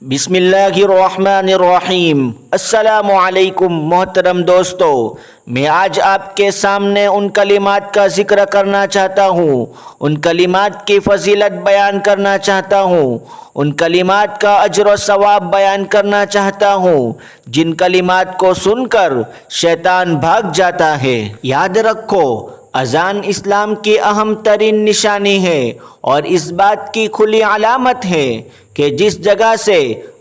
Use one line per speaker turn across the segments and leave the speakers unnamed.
بسم اللہ الرحمن الرحیم۔ السلام علیکم محترم دوستو، میں آج آپ کے سامنے ان کلمات کا ذکر کرنا چاہتا ہوں، ان کلمات کی فضیلت بیان کرنا چاہتا ہوں، ان کلمات کا اجر و ثواب بیان کرنا چاہتا ہوں جن کلمات کو سن کر شیطان بھاگ جاتا ہے۔ یاد رکھو، اذان اسلام کی اہم ترین نشانی ہے اور اس بات کی کھلی علامت ہے کہ جس جگہ سے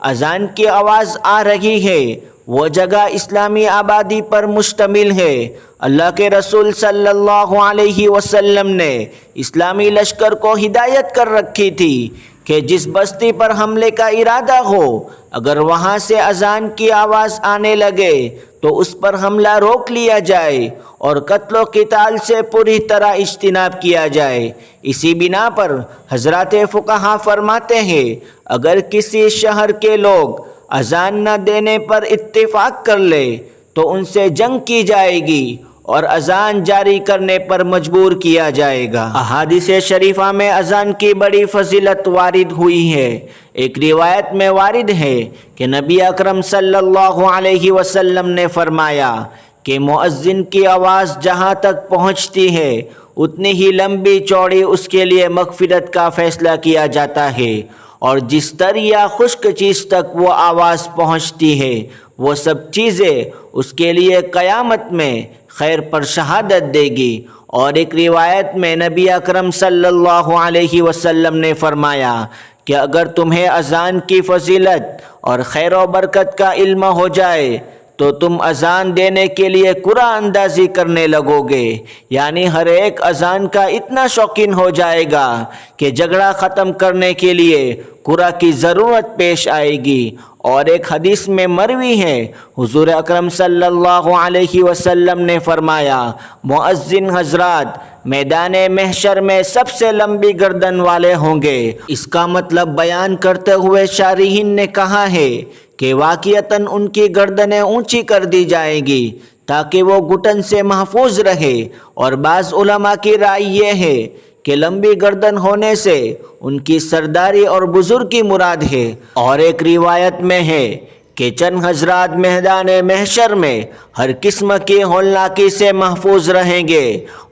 اذان کی آواز آ رہی ہے وہ جگہ اسلامی آبادی پر مشتمل ہے۔ اللہ کے رسول صلی اللہ علیہ وسلم نے اسلامی لشکر کو ہدایت کر رکھی تھی کہ جس بستی پر حملے کا ارادہ ہو، اگر وہاں سے اذان کی آواز آنے لگے تو اس پر حملہ روک لیا جائے اور قتل و قتال سے پوری طرح اجتناب کیا جائے۔ اسی بنا پر حضرات فقہا فرماتے ہیں، اگر کسی شہر کے لوگ اذان نہ دینے پر اتفاق کر لے تو ان سے جنگ کی جائے گی اور اذان جاری کرنے پر مجبور کیا جائے گا۔ احادیث شریفہ میں اذان کی بڑی فضیلت وارد ہوئی ہے۔ ایک روایت میں وارد ہے کہ نبی اکرم صلی اللہ علیہ وسلم نے فرمایا کہ مؤذن کی آواز جہاں تک پہنچتی ہے اتنی ہی لمبی چوڑی اس کے لیے مغفرت کا فیصلہ کیا جاتا ہے، اور جس تر یا خشک چیز تک وہ آواز پہنچتی ہے وہ سب چیزیں اس کے لیے قیامت میں خیر پر شہادت دے گی۔ اور ایک روایت میں نبی اکرم صلی اللہ علیہ وسلم نے فرمایا کہ اگر تمہیں اذان کی فضیلت اور خیر و برکت کا علم ہو جائے تو تم اذان دینے کے لیے قرآن اندازی کرنے لگو گے، یعنی ہر ایک اذان کا اتنا شوقین ہو جائے گا کہ جھگڑا ختم کرنے کے لیے قرآن کی ضرورت پیش آئے گی۔ اور ایک حدیث میں مروی ہے، حضور اکرم صلی اللہ علیہ وسلم نے فرمایا، مؤذن حضرات میدان محشر میں سب سے لمبی گردن والے ہوں گے۔ اس کا مطلب بیان کرتے ہوئے شارحین نے کہا ہے کہ واقعتاً ان کی گردنیں اونچی کر دی جائیں گی تاکہ وہ گھٹن سے محفوظ رہے، اور بعض علماء کی رائے یہ ہے کہ لمبی گردن ہونے سے ان کی سرداری اور بزرگی مراد ہے۔ اور ایک روایت میں ہے کہ چند حضرات میدان محشر میں ہر قسم کی ہولناکی سے محفوظ رہیں گے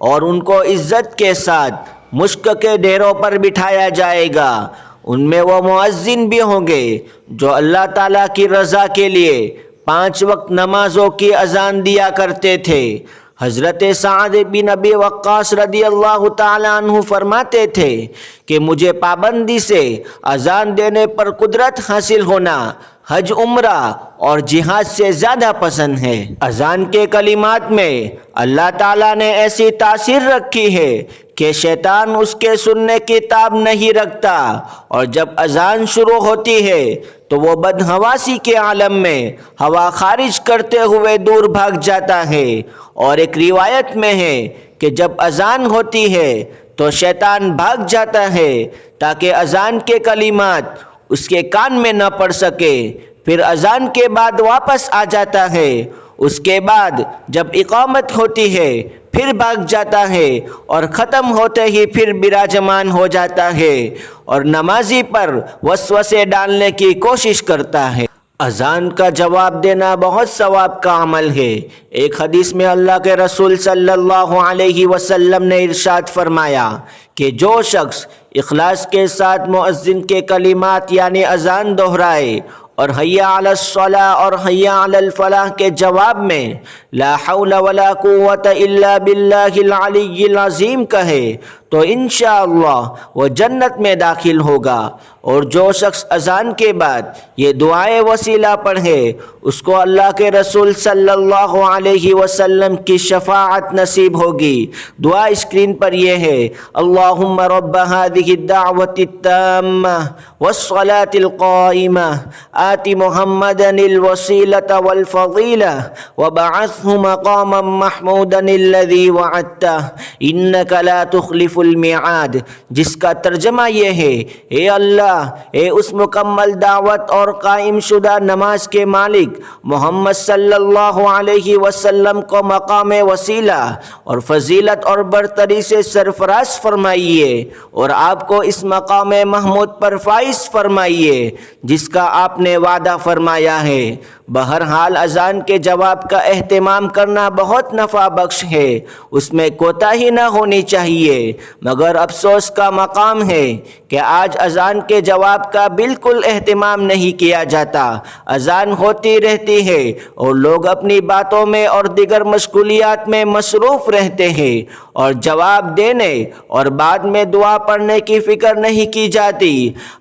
اور ان کو عزت کے ساتھ مشک کے ڈھیروں پر بٹھایا جائے گا۔ ان میں وہ مؤذن بھی ہوں گے جو اللہ تعالیٰ کی رضا کے لیے 5 وقت نمازوں کی اذان دیا کرتے تھے۔ حضرت سعد بن ابی وقاص رضی اللہ تعالیٰ عنہ فرماتے تھے کہ مجھے پابندی سے اذان دینے پر قدرت حاصل ہونا حج، عمرہ اور جہاد سے زیادہ پسند ہے۔ اذان کے کلمات میں اللہ تعالیٰ نے ایسی تاثیر رکھی ہے کہ شیطان اس کے سننے کی تاب نہیں رکھتا، اور جب اذان شروع ہوتی ہے تو وہ بدحواسی کے عالم میں ہوا خارج کرتے ہوئے دور بھاگ جاتا ہے۔ اور ایک روایت میں ہے کہ جب اذان ہوتی ہے تو شیطان بھاگ جاتا ہے تاکہ اذان کے کلمات اس کے کان میں نہ پڑ سکے، پھر اذان کے بعد واپس آ جاتا ہے۔ اس کے بعد جب اقامت ہوتی ہے پھر بھاگ جاتا ہے اور ختم ہوتے ہی پھر براجمان ہو جاتا ہے اور نمازی پر وسوسے ڈالنے کی کوشش کرتا ہے۔ اذان کا جواب دینا بہت ثواب کا عمل ہے۔ ایک حدیث میں اللہ کے رسول صلی اللہ علیہ وسلم نے ارشاد فرمایا کہ جو شخص اخلاص کے ساتھ مؤذن کے کلمات یعنی اذان دہرائے اور حی علی الصلاۃ اور حی علی الفلاح کے جواب میں لا حول ولا قوت الا باللہ العلی العظیم کہے تو انشاءاللہ وہ جنت میں داخل ہوگا۔ اور جو شخص اذان کے بعد یہ دعائے وسیلہ پڑھے اس کو اللہ کے رسول صلی اللہ علیہ وسلم کی شفاعت نصیب ہوگی۔ دعا اسکرین پر یہ ہے، اللہم رب هذه الدعوة التامة والصلاة القائمة آت محمدا الوسيلة والفضيلة وبعثه مقاما محمودا الذي وعدته إنك لا تخلف المیعاد، جس کا ترجمہ یہ ہے، اے اللہ، اے اس مکمل دعوت اور قائم شدہ نماز کے مالک، محمد صلی اللہ علیہ وسلم کو مقام وسیلہ اور فضیلت اور برتری سے سرفراز فرمائیے اور آپ کو اس مقام محمود پر فائز فرمائیے جس کا آپ نے وعدہ فرمایا ہے۔ بہرحال اذان کے جواب کا اہتمام کرنا بہت نفع بخش ہے، اس میں کوتاہی نہ ہونی چاہیے، مگر افسوس کا مقام ہے کہ آج اذان کے جواب کا بالکل اہتمام نہیں کیا جاتا۔ اذان ہوتی رہتی ہے اور لوگ اپنی باتوں میں اور دیگر مشغولیات میں مصروف رہتے ہیں اور جواب دینے اور بعد میں دعا پڑھنے کی فکر نہیں کی جاتی۔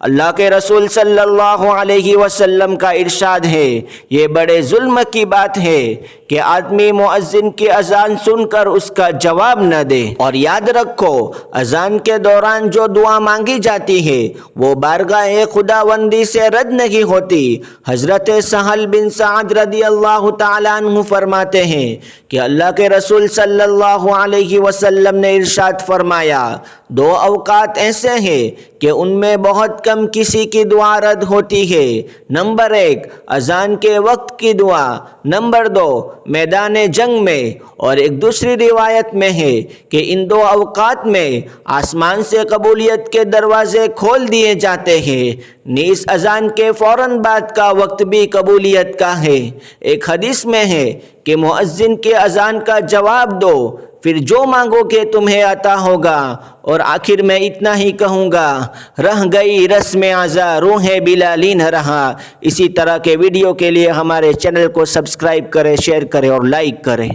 اللہ کے رسول صلی اللہ علیہ وسلم کا ارشاد ہے، یہ بڑے ظلم کی بات ہے کہ آدمی مؤذن کی اذان سن کر اس کا جواب نہ دے۔ اور یاد رکھو، اذان کے دوران جو دعا مانگی جاتی ہے وہ بارگاہ خداوندی سے رد نہیں ہوتی۔ حضرت سہل بن سعد رضی اللہ تعالیٰ عنہ فرماتے ہیں کہ اللہ کے رسول صلی اللہ علیہ وسلم نے ارشاد فرمایا، دو اوقات ایسے ہیں کہ ان میں بہت کم کسی کی دعا رد ہوتی ہے۔ نمبر 1 اذان کے وقت کی دعا، نمبر 2 میدان جنگ میں۔ اور ایک دوسری روایت میں ہے کہ ان دو اوقات میں آسمان سے قبولیت کے دروازے کھول دیے جاتے ہیں، نیز اذان کے فوراً بعد کا وقت بھی قبولیت کا ہے۔ ایک حدیث میں ہے کہ مؤذن کے اذان کا جواب دو، پھر جو مانگو کہ تمہیں عطا ہوگا۔ اور آخر میں اتنا ہی کہوں گا، رہ گئی رسم عزا روح بلالی نہ رہا۔ اسی طرح کے ویڈیو کے لیے ہمارے چینل کو سبسکرائب کریں، شیئر کریں اور لائک کریں۔